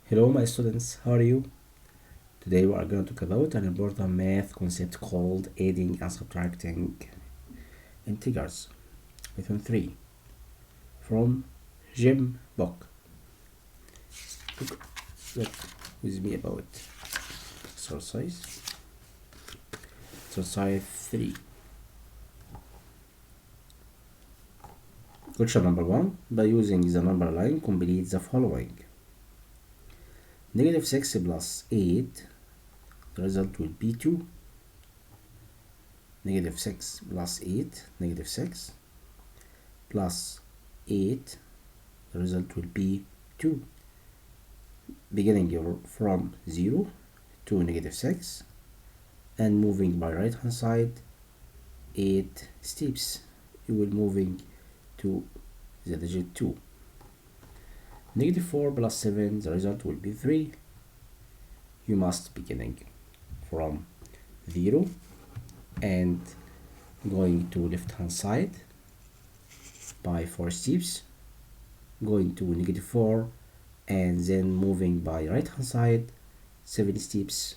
Hello my students, how are you? Today we are going to talk about an important math concept called adding and subtracting integers. Lesson 3 from Gym book. Look with me about exercise 3. Question number 1. By using the number line, complete the following. Negative 6 plus 8, the result will be 2. Negative 6 plus 8, negative 6 plus 8, the result will be 2. Beginning from 0 to negative 6 and moving by right hand side 8 steps, you will moving to the digit 2. Negative 4 plus 7, the result will be 3. You must beginning from 0 and going to left hand side by 4 steps, going to negative 4 and then moving by right hand side 7 steps,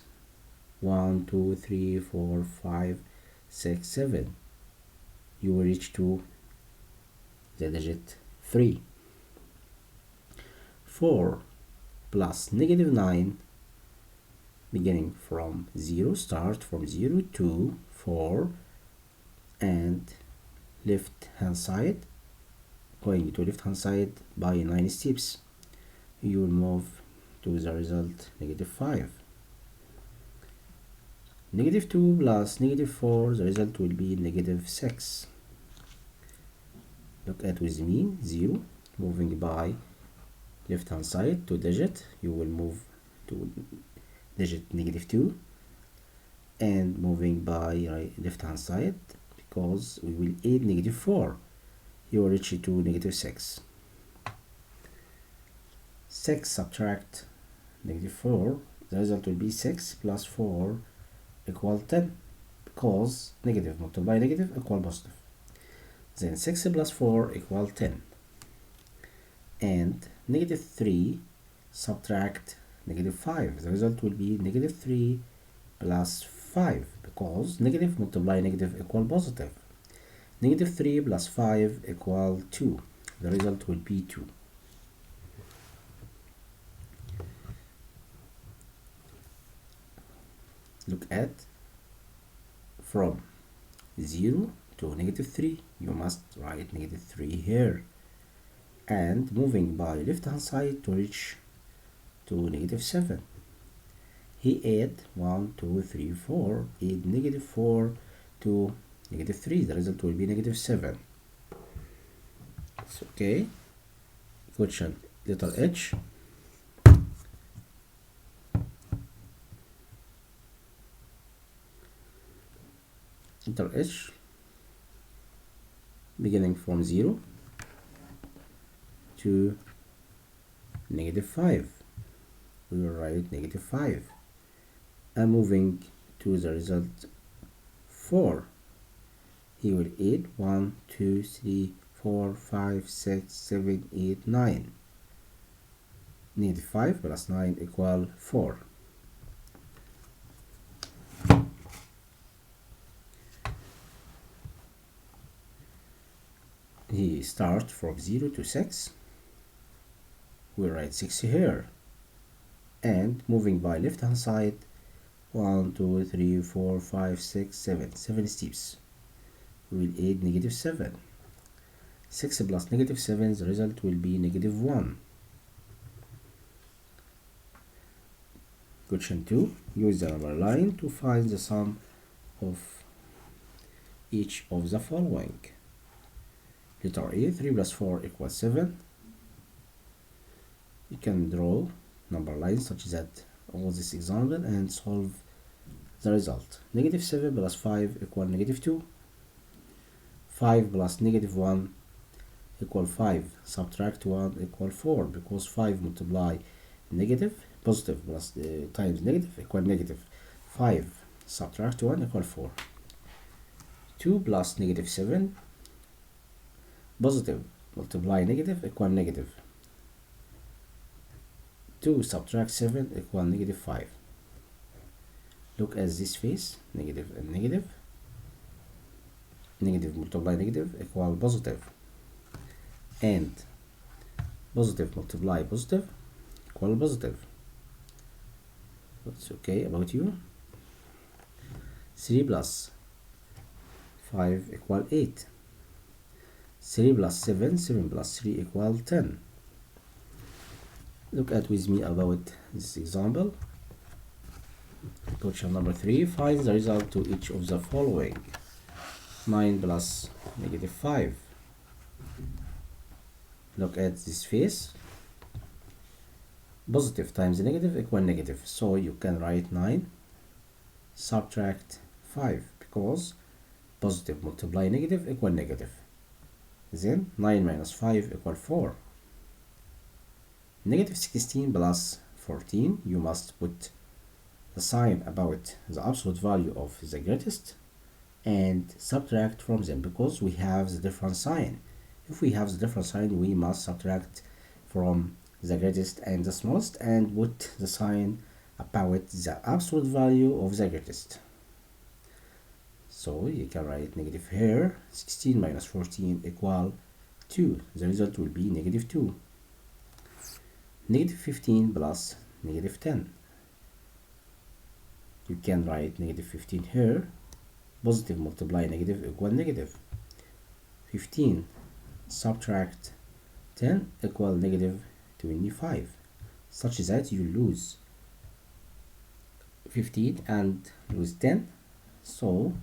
1 2 3 4 5 6 7. You will reach to the digit 3. 4 plus negative 9, beginning from 0, start from 0 to 4 and left hand side, going to left hand side by 9 steps, you will move to the result negative 5. Negative 2 plus negative 4, the result will be negative 6. Look at with me, 0, moving by left hand side to digit, you will move to digit negative 2 and moving by left hand side because we will add negative 4, you will reach to negative 6. 6 subtract negative 4, the result will be 6 plus 4 equal 10 because negative multiply negative equal positive. Then 6 plus 4 equal 10. And negative 3 subtract negative 5, the result will be negative 3 plus 5 because negative multiply negative equal positive. Negative 3 plus 5 equal 2, the result will be 2. Look at from 0 to negative 3, you must write negative 3 here and moving by left hand side to reach to negative 7. He add 1 2 3 4, add negative 4 to negative 3, the result will be negative 7. It's okay. Question letter H. Letter H, beginning from 0 to negative 5, we will write negative 5 and moving to the result 4, he will add 1 2 3 4 5 6 7 8 9. Negative 5 plus 9 equal 4. He start from 0 to 6, we write 6 here and moving by left hand side 1 2 3 4 5 6 7, 7 steps, we will add negative 7. 6 plus negative 7, the result will be negative 1. Question 2. Use the number line to find the sum of each of the following. Letter A, 3 plus 4 equals 7. You can draw number lines such that all this example and solve the result. Negative 7 plus 5 equal negative 2. 5 plus negative 1 equal 5. Subtract 1 equal 4 because 5 multiply negative, positive plus times negative equal negative. 5 subtract 1 equal 4. 2 plus negative 7, positive multiply negative equal negative. 2 subtract 7 equal negative 5. Look at this face, negative and negative. Negative multiply negative equal positive, and positive multiply positive equal positive. What's okay about you? 3 plus 5 equal 8. 3 plus 7, 7 plus 3 equal 10. Look at with me about this example. Question number 3. Find the result to each of the following. 9 plus negative 5. Look at this face. Positive times negative equal negative. So you can write 9 subtract 5, because positive multiply negative equal negative. Then 9 minus 5 equal 4. Negative 16 plus 14, you must put the sign about the absolute value of the greatest and subtract from them, because we have the different sign. If we have the different sign, we must subtract from the greatest and the smallest and put the sign about the absolute value of the greatest. So you can write negative here. 16 minus 14 equal 2. The result will be negative 2. Negative 15 plus negative 10. You can write negative 15 here. Positive multiply negative equal negative. 15 subtract 10 equal negative 25, such that you lose 15 and lose 10, so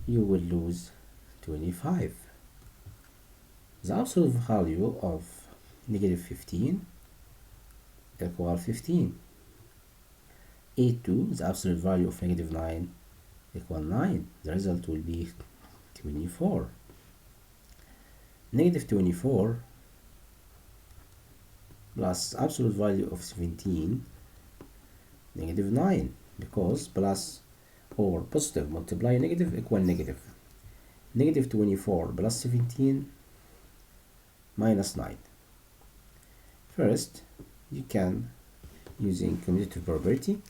you will lose 25. The absolute value of negative 15 equal 15. 82, the absolute value of negative 9 equal 9. The result will be 24. Negative 24 plus absolute value of 17, negative 9, because plus or positive multiply negative equal negative. Negative 24 plus 17 minus 9. First, you can, using commutative property,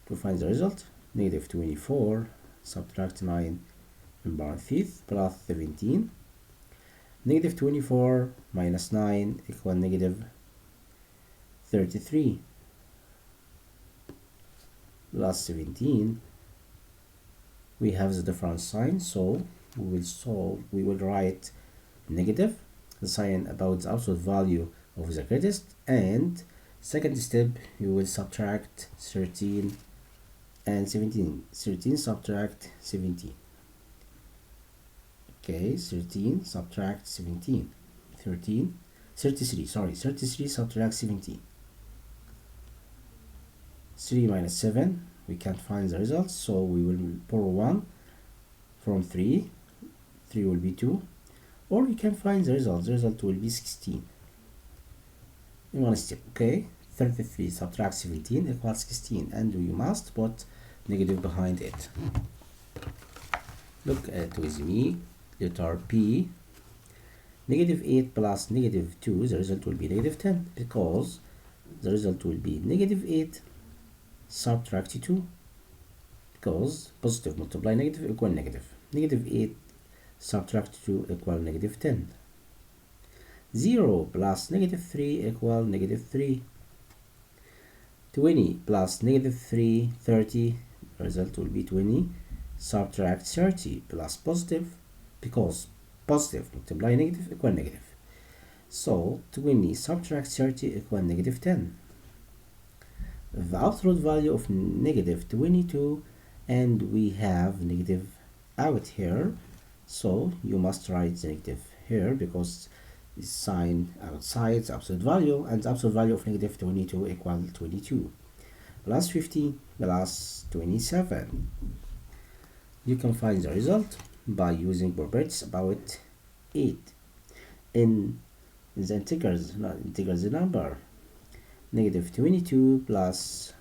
to find the result. Negative 24 subtract 9 in parentheses plus 17. Negative 24 minus 9 equal negative 33 plus 17. We have the different sign, so we will write negative, the sign about the absolute value of the greatest, and second step you will subtract 13 and 17. 13 subtract 17. Okay, 13 subtract 17. 33 subtract 17. 3 minus 7, we can't find the result, so we will borrow 1 from 3. 3 will be 2, or you can find the result. The result will be 16 in one step. Okay, 33 subtract 17 equals 16, and we must put negative behind it. Look at with me, letter P. Negative 8 plus negative 2, the result will be negative 10, because the result will be negative 8 subtract 2, because positive multiply negative equal negative. Negative 8 subtract 2 equal negative 10. 0 plus negative 3 equal negative 3. 20 plus negative 3, 30. The result will be 20 subtract 30 plus positive, because positive multiply negative equal negative. So 20 subtract 30 equal negative 10. The absolute value of negative 22, and we have negative out here, so you must write the negative here, because this sign outside the absolute value, and the absolute value of negative 22 equal 22 plus 50 plus 27. You can find the result by using properties about 8 in the integers number. Negative 22 plus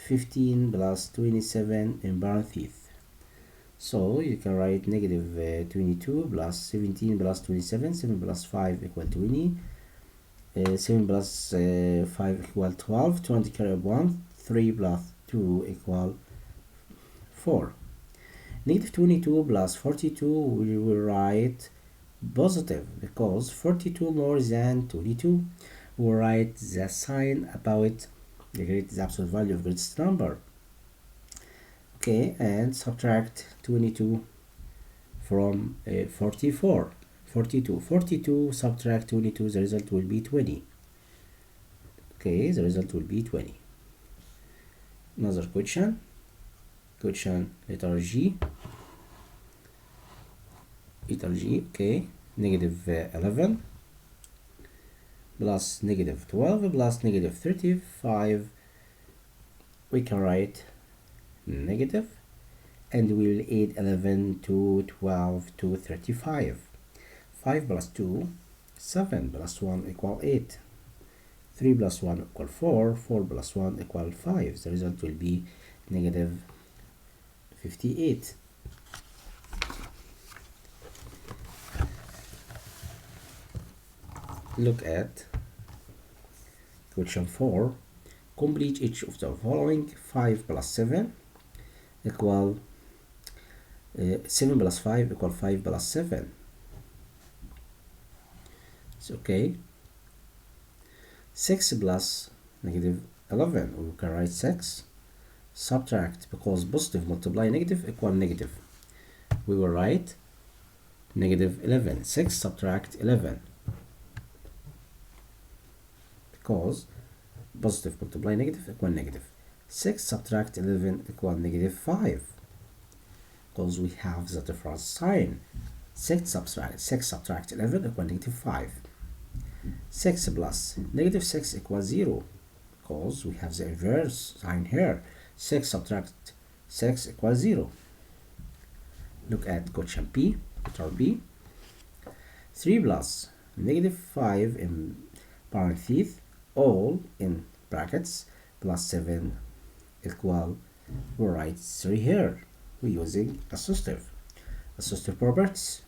15 plus 27 in parentheses. So you can write negative 22 plus 17 plus 27. 7 plus 5 equal 20. 7 plus 5 equal 12. 20 carry 1. 3 plus 2 equal 4. Negative 22 plus 42, we will write positive because 42 more than 22. We'll write the sign about the absolute value of greatest number. Okay, and subtract 22 from 42. 42 subtract 22, the result will be 20. Okay, the result will be 20. Another question. Question letter G. Letter G, okay. Negative 11 plus negative 12 plus negative 35. We can write negative, and we will add 11 to 12 to 35. 5 plus 2, 7 plus 1 equal 8. 3 plus 1 equal 4. 4 plus 1 equal 5. The result will be negative 58. Look at question 4. Complete each of the following. 5 plus 7 equal 7 plus 5 equal 5 plus 7. It's okay. 6 plus negative 11. We can write 6. Subtract, because positive multiply negative equal negative. We will write negative 11. 6 subtract 11. Because positive multiply negative equal negative. 6 subtract 11 equal negative 5. Because we have the difference sign. 6 subtract 11 equal negative 5. 6 plus negative 6 equals 0. Because we have the inverse sign here. 6 subtract 6 equals 0. Look at question P, letter B. 3 plus negative 5 in parentheses, all in brackets, plus 7 equal, we write 3 here. We're using associative properties,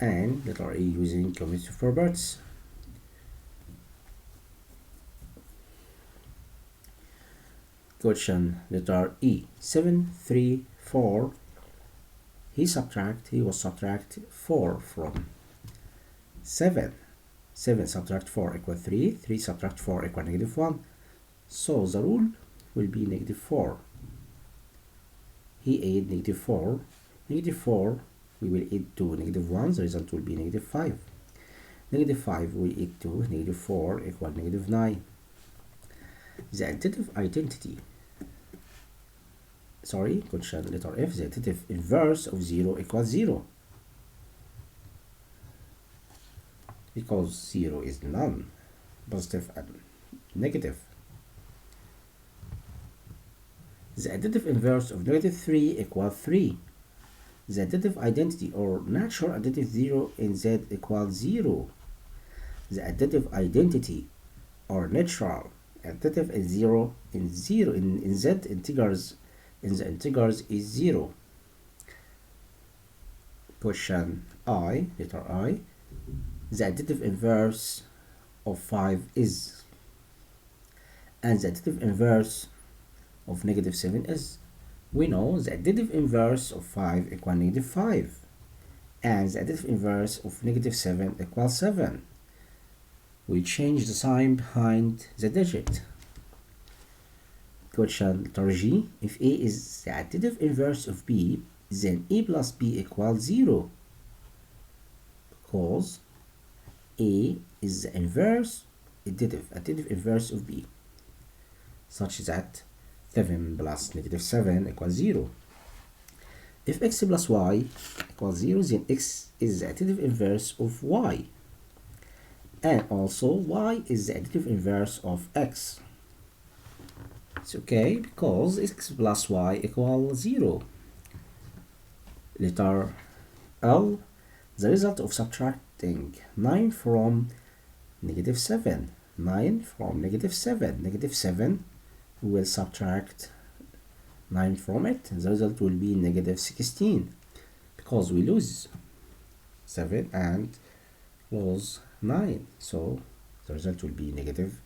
and letter E using commutative properties. Question letter E. 7, 3, 4. He will subtract 4 from 7. 7 subtract 4 equal 3. 3 subtract 4 equal negative 1. So the rule will be negative 4. He add negative 4. Negative 4 we will add to negative 1. The result will be negative 5. Negative 5 we add to negative 4 equal negative 9. The additive identity. Question letter F. The additive inverse of 0 equals 0. Because 0 is none, positive and negative. The additive inverse of negative 3 equals 3. The additive identity or natural additive 0 in Z equals 0. The additive identity or natural additive is 0 in Z integers, in the integers is 0. Question I, letter I. The additive inverse of 5 is, and the additive inverse of negative 7 is. We know the additive inverse of 5 equals negative 5, and the additive inverse of negative 7 equals 7. We change the sign behind the digit. Question letter G. If A is the additive inverse of B, then A plus B equals 0. Because A is the additive inverse of B, such that 7 plus negative 7 equals 0. If x plus y equals 0, then x is the additive inverse of y. And also y is the additive inverse of x. It's okay because x plus y equals 0. Letter L. The result of subtracting 9 from negative 7. 9 from negative 7. Negative 7, we will subtract 9 from it. The result will be negative 16. Because we lose 7 and lose 9. So the result will be negative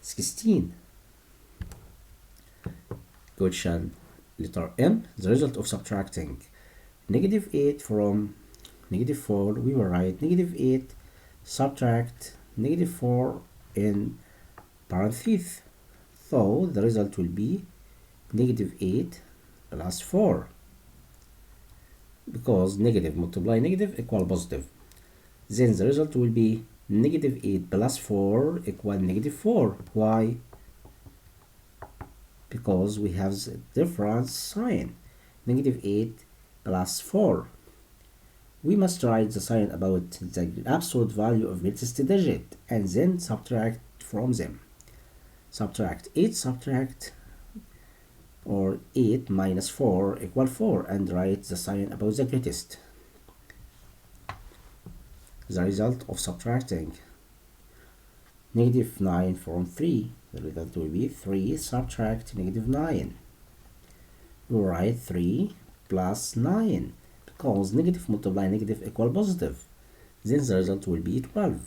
16. Question letter M. The result of subtracting negative 8 from negative 4, we will write negative 8 subtract negative 4 in parentheses. So the result will be negative 8 plus 4, because negative multiply negative equal positive. Then the result will be negative 8 plus 4 equal negative 4. Why? Because we have the difference sign. Negative 8 plus 4. We must write the sign about the absolute value of greatest digit and then subtract from them. Subtract 8 subtract or 8 minus 4 equal 4 and write the sign about the greatest. The result of subtracting negative 9 from 3, the result will be 3 subtract negative 9. We write 3 plus 9, because negative multiply negative equal positive. Then the result will be 12.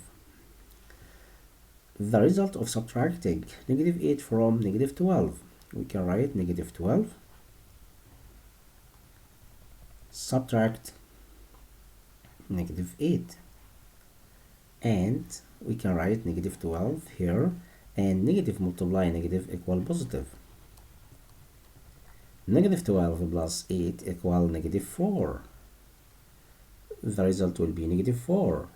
The result of subtracting negative 8 from negative 12, we can write negative 12 subtract negative 8, and we can write negative 12 here, and negative multiply negative equal positive. Negative 12 plus 8 equal negative 4. The result will be negative 4.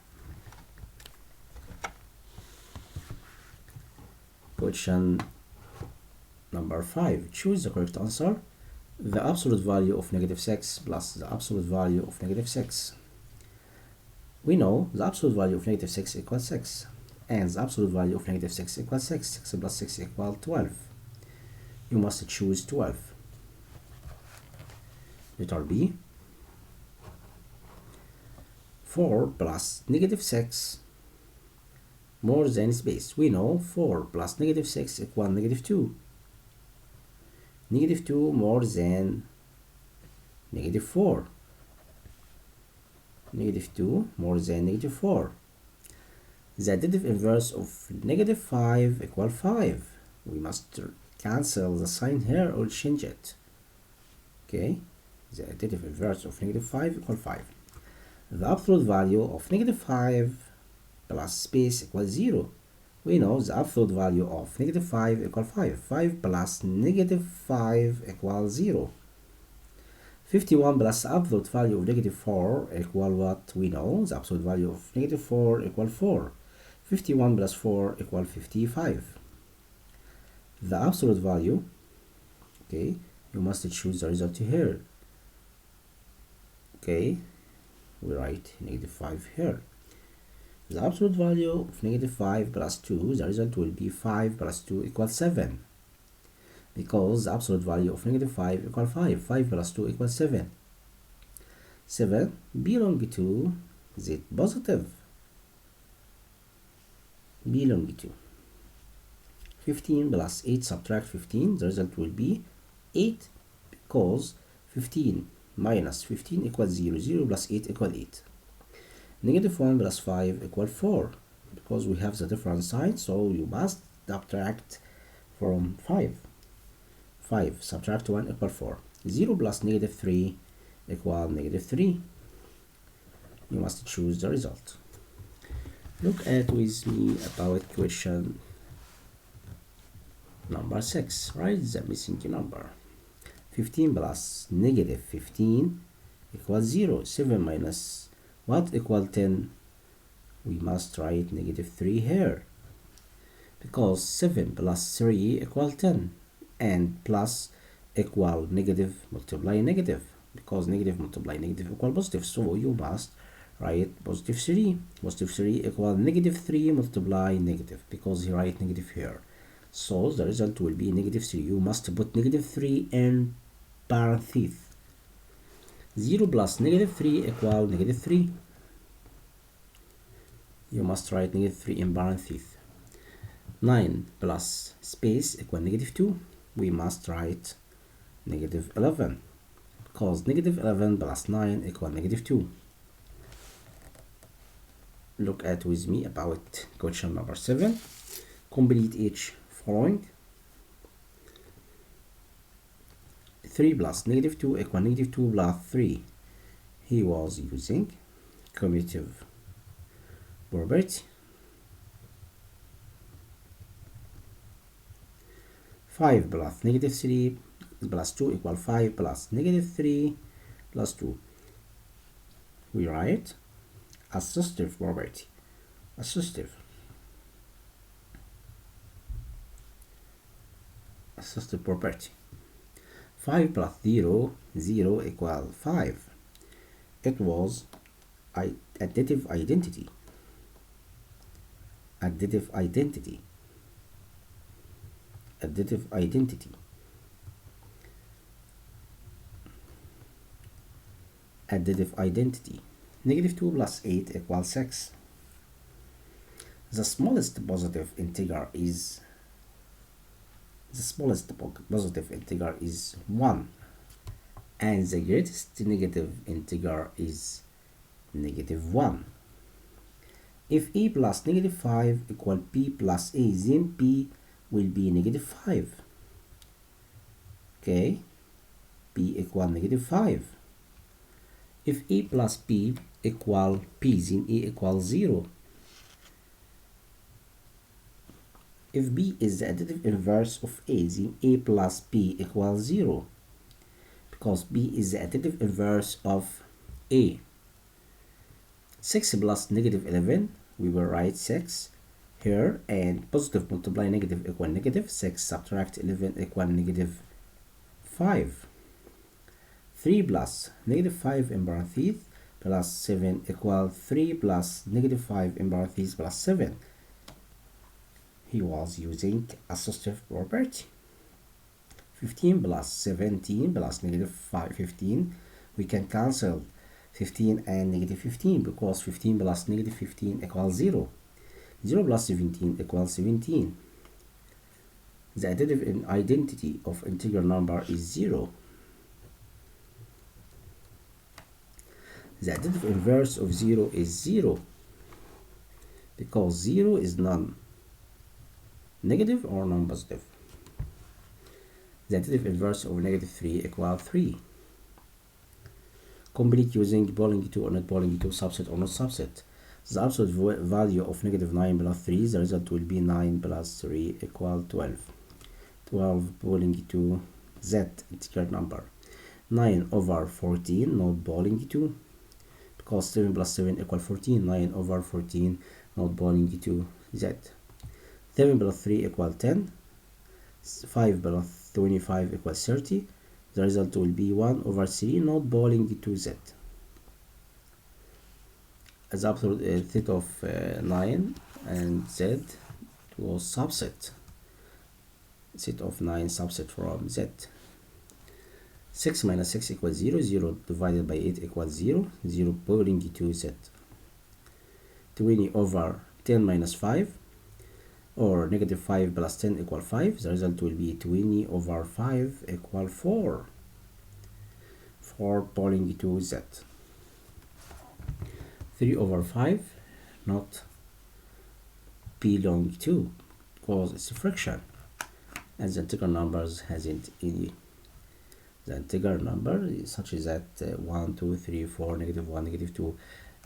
Question number 5. Choose the correct answer. The absolute value of negative 6 plus the absolute value of negative 6. We know the absolute value of negative 6 equals 6, and the absolute value of negative 6 equals 6. 6 plus 6 equals 12. You must choose 12. Letter B. 4 plus negative 6 more than space. We know 4 plus negative 6 equals negative 2. Negative 2 more than negative 4. Negative 2 more than negative 4. The additive inverse of negative 5 equals 5. We must cancel the sign here or change it. Okay, the additive inverse of negative 5 equals 5. The absolute value of negative 5 plus space equals 0. We know the absolute value of negative 5 equals 5. 5 plus negative 5 equals 0. 51 plus the absolute value of negative 4 equal what? We know the absolute value of negative 4 equal 4. 51 plus 4 equal 55. The absolute value, okay, you must choose the result here. Okay, we write negative 5 here. The absolute value of negative 5 plus 2, the result will be 5 plus 2 equals 7. Because the absolute value of negative 5 equals 5. 5 plus 2 equals 7. 7 belong to z positive. Belong to. 15 plus 8 subtract 15, the result will be 8, because 15 minus 15 equals 0. 0 plus 8 equals 8. Negative 1 plus 5 equals 4, because we have the different sign, so you must subtract from 5. 5 subtract 1 equals 4. 0 plus negative 3 equals negative 3. You must choose the result. Look at with me about question number 6. Write the missing number. 15 plus negative 15 equals 0. 7 minus what equal 10? We must write negative 3 here, because 7 plus 3 equal 10, and plus equal negative multiply negative, because negative multiply negative equal positive, so you must write positive 3. Positive 3 equal negative 3 multiply negative, because you write negative here, so the result will be negative 3. You must put negative 3 in parentheses. 0 plus negative 3 equal negative 3. You must write negative 3 in parentheses. 9 plus space equal negative 2. We must write negative 11, because negative 11 plus 9 equal negative 2. look at with me about question number 7. Complete each following. 3 plus negative 2 equal negative 2 plus 3. He was using commutative property. 5 plus negative 3 plus 2 equal 5 plus negative 3 plus 2. We write associative property. Associative property. 5 plus 0 equal 5. It was additive identity. Additive identity. Negative 2 plus 8 equals 6. The smallest positive integer is 1, and the greatest negative integer is negative 1. If a plus negative 5 equal b plus a, then b will be negative 5. Okay, b equal negative 5. If a plus b equal p, then a equals 0. If b is the additive inverse of a, then a plus b equals 0, because b is the additive inverse of a. 6 plus negative 11, we will write 6 here, and positive multiply negative equal negative. 6 subtract 11 equal negative 5. 3 plus negative 5 in parentheses plus 7 equal 3 plus negative 5 in parentheses plus 7. He was using associative property. 15 plus 17 plus negative 15. We can cancel 15 and negative 15, because 15 plus negative 15 equals 0. 0 plus 17 equals 17. The additive identity of integer number is 0. The additive inverse of 0 is 0, because 0 is non-negative or non-positive. The additive inverse of negative 3 equals 3. Complete using belonging to or not belonging to, subset or not subset. The absolute value of negative 9 plus 3, the result will be 9 plus 3 equal 12. 12 belonging to z, integer number. 9 over 14 not belonging to, because 7 plus 7 equal 14. 9 over 14 not belonging to z. 7 plus 3 equal 10. 5 plus 25 equals 30. The result will be 1 over 3 not belonging to z. As absolute set of 9 and z was subset. Set of 9 subset from z. 6 minus 6 equals 0. 0 divided by 8 equals 0. 0 belonging to z. 20 over 10 minus 5, or negative 5 plus 10 equal 5. The result will be 20 over 5 equal 4. 4 belonging to z. 3 over 5 not belong to, because it's a fraction, and the integer numbers hasn't any. The integer number such as that 1, 2, 3, 4, negative 1, negative 2.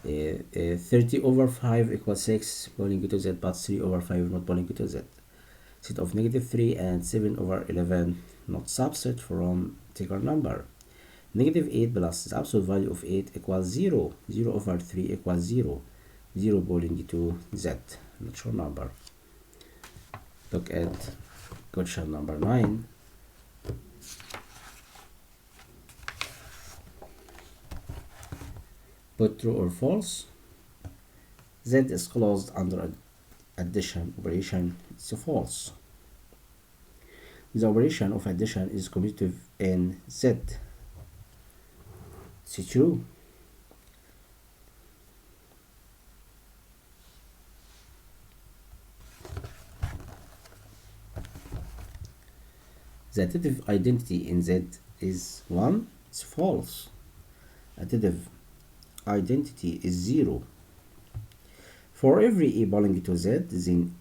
30 over 5 equals 6 belonging to z, but 3 over 5 not belonging to z. Set of negative 3 and 7 over 11 not subset from integer number. Negative 8 plus the absolute value of 8 equals 0. 0 over 3 equals 0. 0 belonging to z, natural number. Look at question number 9. Put true or false. Z is closed under addition operation. It's false. The operation of addition is commutative in Z. It's true. The additive identity in Z is 1. It's false. Additive identity is 0. For every a belonging to z, then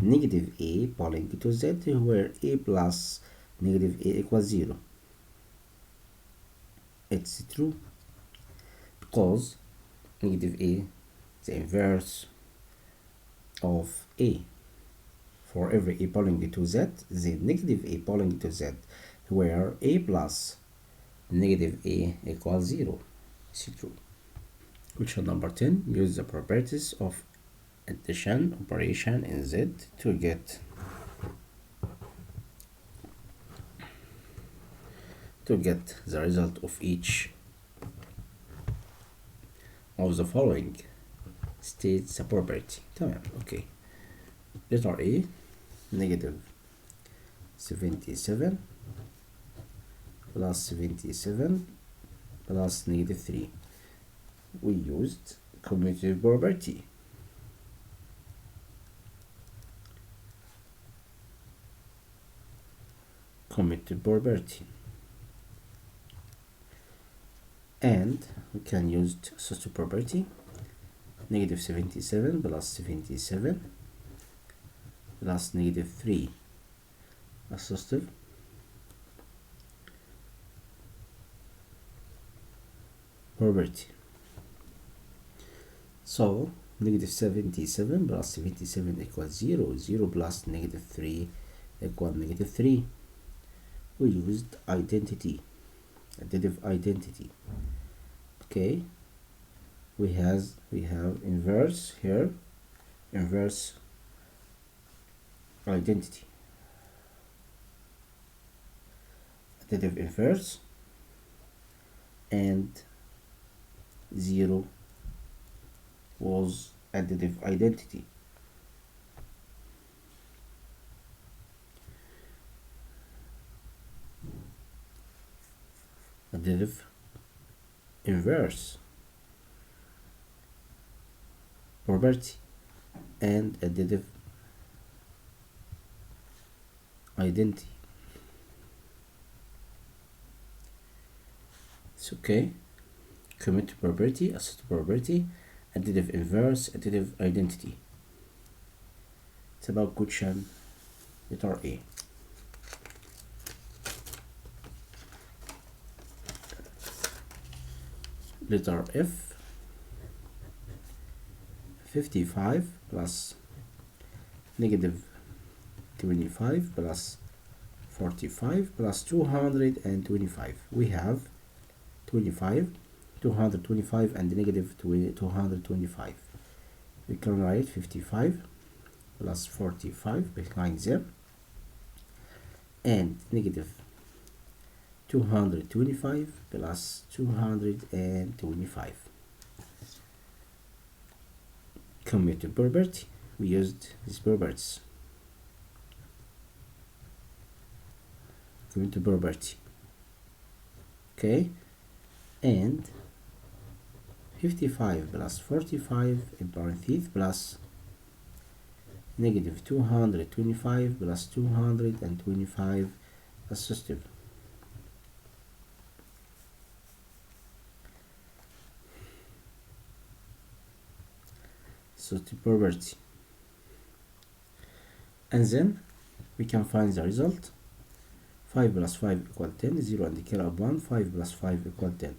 negative a belonging to z, where a plus negative a equals 0. It's true because negative a, the inverse of a. For every a belonging to z, then negative a belonging to z, where a plus negative a equals 0. It's true. Question number 10. Use the properties of addition operation in Z to get the result of each of the following. States the property. تمام. Okay. Letter A, negative 77 plus 77 plus negative 3. We used commutative property. Commutative property. And we can use associative property. Negative 77 plus 77 plus negative 3. Associative. Property. So negative 77 plus 77 equals 0. 0 plus negative 3 equals negative 3. We used identity, additive identity. Okay, we have inverse here, inverse identity, additive inverse, and 0 was additive identity. Additive inverse property and additive identity. It's okay. Commutative property, associative property, additive inverse, additive identity. It's about question letter A. Letter F, 55 plus negative 25 plus 45 plus 225. We have 25, 225 and negative 225. We can write 55 plus 45 behind them and negative 225 plus 225. Commutative property, we used these properties. Commutative property. Okay, and 55 plus 45 in parentheses plus negative 225 plus 225 associative. Associative property. And then we can find the result. 5 plus 5 equal 10, 0 and carry up 1, 5 plus 5 equal 10.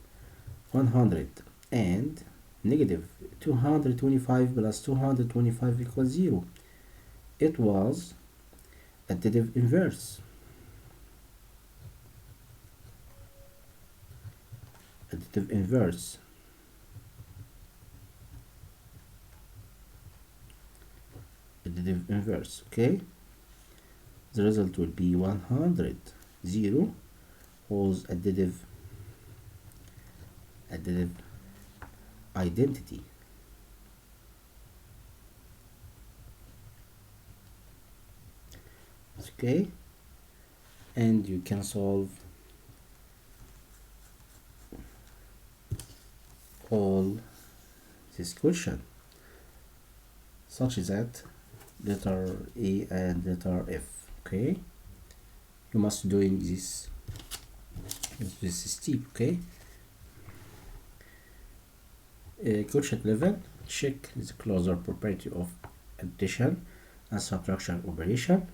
100 and negative 225 plus 225 equals 0. It was additive inverse. Additive inverse. Additive inverse, okay? The result will be 100. 0 was additive identity. Okay, and you can solve all this question such that letter A and letter F. Okay, you must doing this step. Okay, question 11. check the closure property of addition and subtraction operation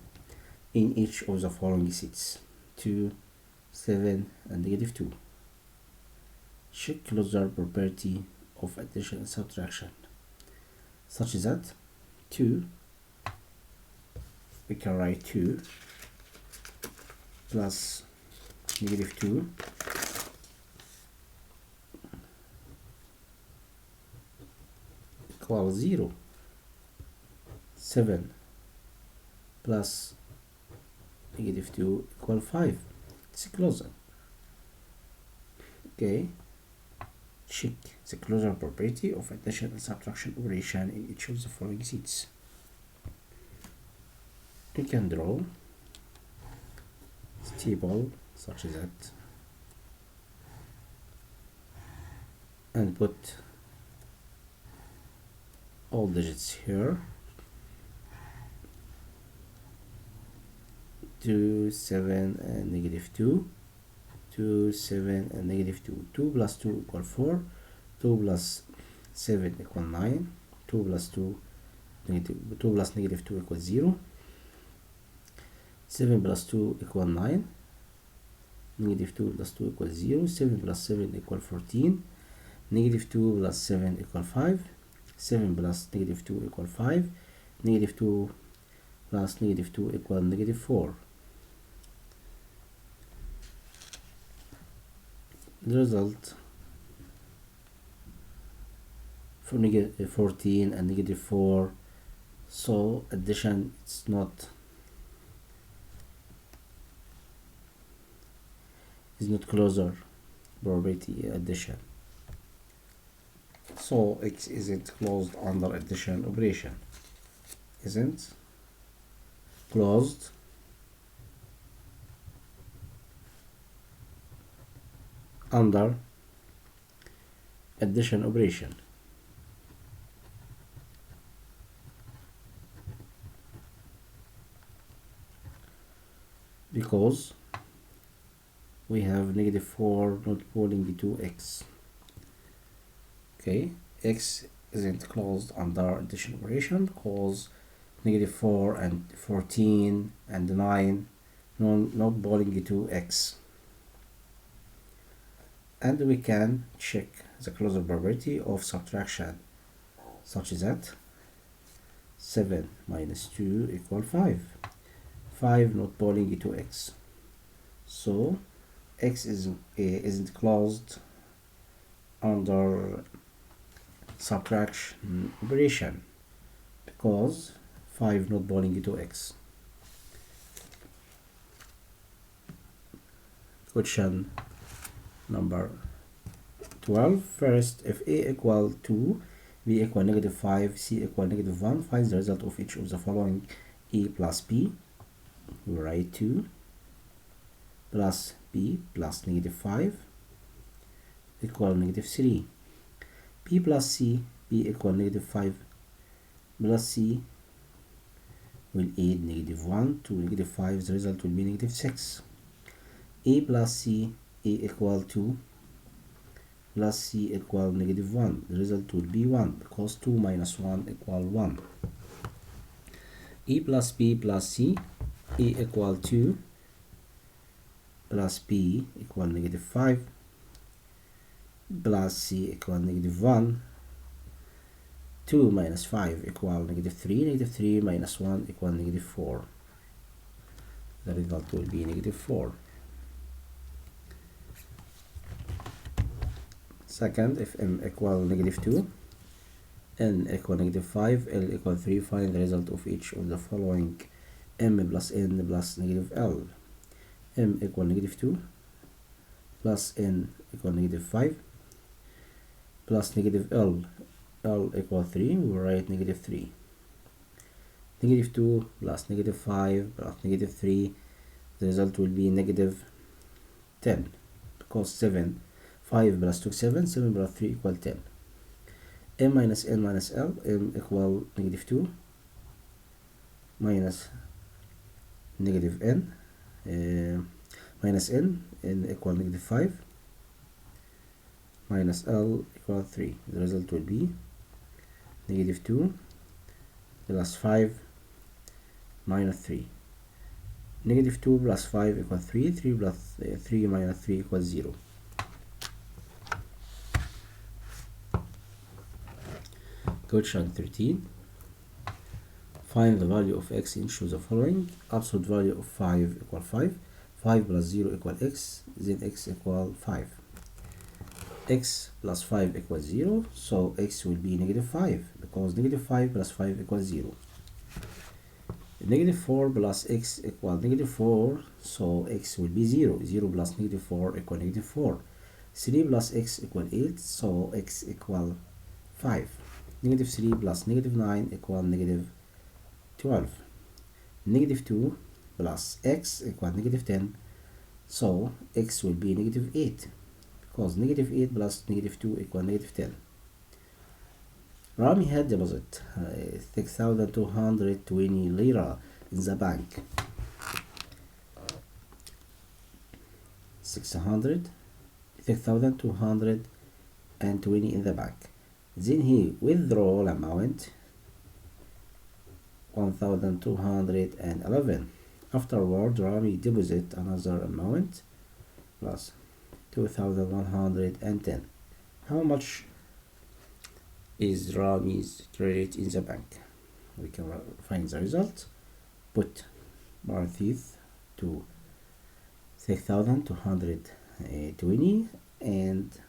in each of the following sets: 2, 7, and negative 2. Check closure property of addition and subtraction such that 2, we can write 2 plus negative 2 equals 0. 7 plus negative 2 equals 5. It's a closure. Okay. Check the closure property of addition and subtraction operation in each of the following sets. You can draw a table such that and put all digits here. 2, 7, and negative 2. 2, 7, and negative 2. 2 plus 2 equal 4. 2 plus 7 equal 9. 2 plus 2 plus negative 2 equals 0. 7 plus 2 equal 9. Negative 2 plus 2 equals 0. 7 plus 7 equal 14. Negative 2 plus 7 equal 5. 7 plus negative 2 equal 5. Negative 2 plus negative 2 equal negative 4. The result for negative 14 and negative 4, so addition is not closure property addition, so x isn't closed under addition operation, isn't closed under addition operation. Because we have negative 4 not equaling to x. Okay, x isn't closed under addition operation because negative 4 and 14 and 9 not bowling to x. And we can check the closure property of subtraction such that 7 minus 2 equal 5. 5 not bowling to x, so x isn't closed under subtraction operation because 5 not bowling to x. Question number 12. First, if a equal 2, b equal negative 5, c equal negative 1, find the result of each of the following: a plus b, we write 2, plus b plus negative 5 equal negative 3. b plus c, b equal negative 5 plus c will add negative 1 to negative 5, the result will be negative 6. a plus c, a equal 2 plus c equal negative 1, the result will be 1 because 2 minus 1 equal 1. a plus b plus c, a equal 2 plus b equal negative 5 plus c equal negative 1. 2 minus 5 equal negative 3. Negative 3 minus 1 equal negative 4. The result will be negative 4. Second, if m equal negative 2, n equal negative 5, l equal 3, find the result of each of the following: m plus n plus negative l. m equal negative 2 plus n equal negative 5 plus negative l. l equal 3, we will write negative 3. Negative 2 plus negative 5 plus negative 3, the result will be negative 10 because 7. 5 plus 2 7, 7 plus 3 equal 10. m minus n minus l, m equal negative 2 minus negative n minus n equal negative 5 minus l equal 3. The result will be negative 2 plus 5 minus 3. Negative 2 plus 5 equals 3. 3 plus 3 minus 3 equals 0. Question 13. Find the value of x in choose the following. Absolute value of 5 equal 5. 5 plus 0 equal x. Then x equal 5. X plus 5 equals 0. So x will be negative 5 because negative 5 plus 5 equals 0. Negative 4 plus x equal negative 4. So x will be 0. 0 plus negative 4 equal negative 4. 3 plus x equal 8. So x equal 5. Negative 3 plus negative 9 equal negative 12. Negative 2 plus x equal negative 10. So x will be negative 8 because negative 8 plus negative 2 equal negative 10. Rami had deposit 6,220 lira in the bank. 6,220 in the bank. Then he withdrew amount 1,211. Afterward, Rami deposit another amount plus 2,110. How much is Rami's credit in the bank? We can find the result. Put parentheses to 6,220 and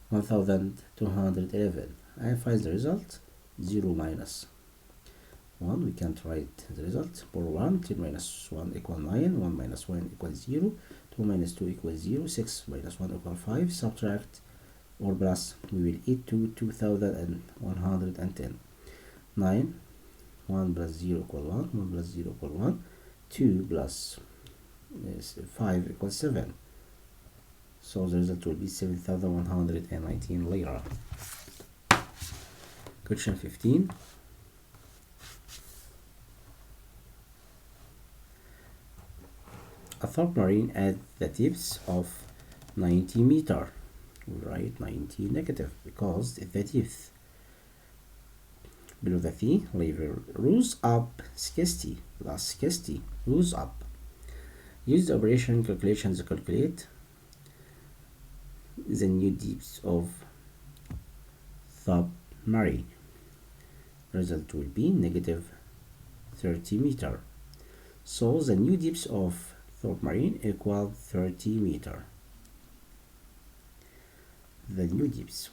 1,211 and find the result. 0 minus 1. We can't write the result. For 1, 10 minus 1 equals 9. 1 minus 1 equals 0. 2 minus 2 equals 0. 6 minus 1 equals 5. Subtract or plus, we will eat to 2,110. 9. 1 plus 0 equals 1. 1 plus 0 equals 1. 2 plus 5 equals 7. So the result will be 7,119 lira. Question 15. A submarine at the tips of 90 meters. We write 90 negative because the depth below the sea level rose up 60 plus 60 rose up. Use the operation calculations to calculate the new depths of submarine. Result will be negative 30 meters. So the new depths of submarine equal 30 meters. The new depths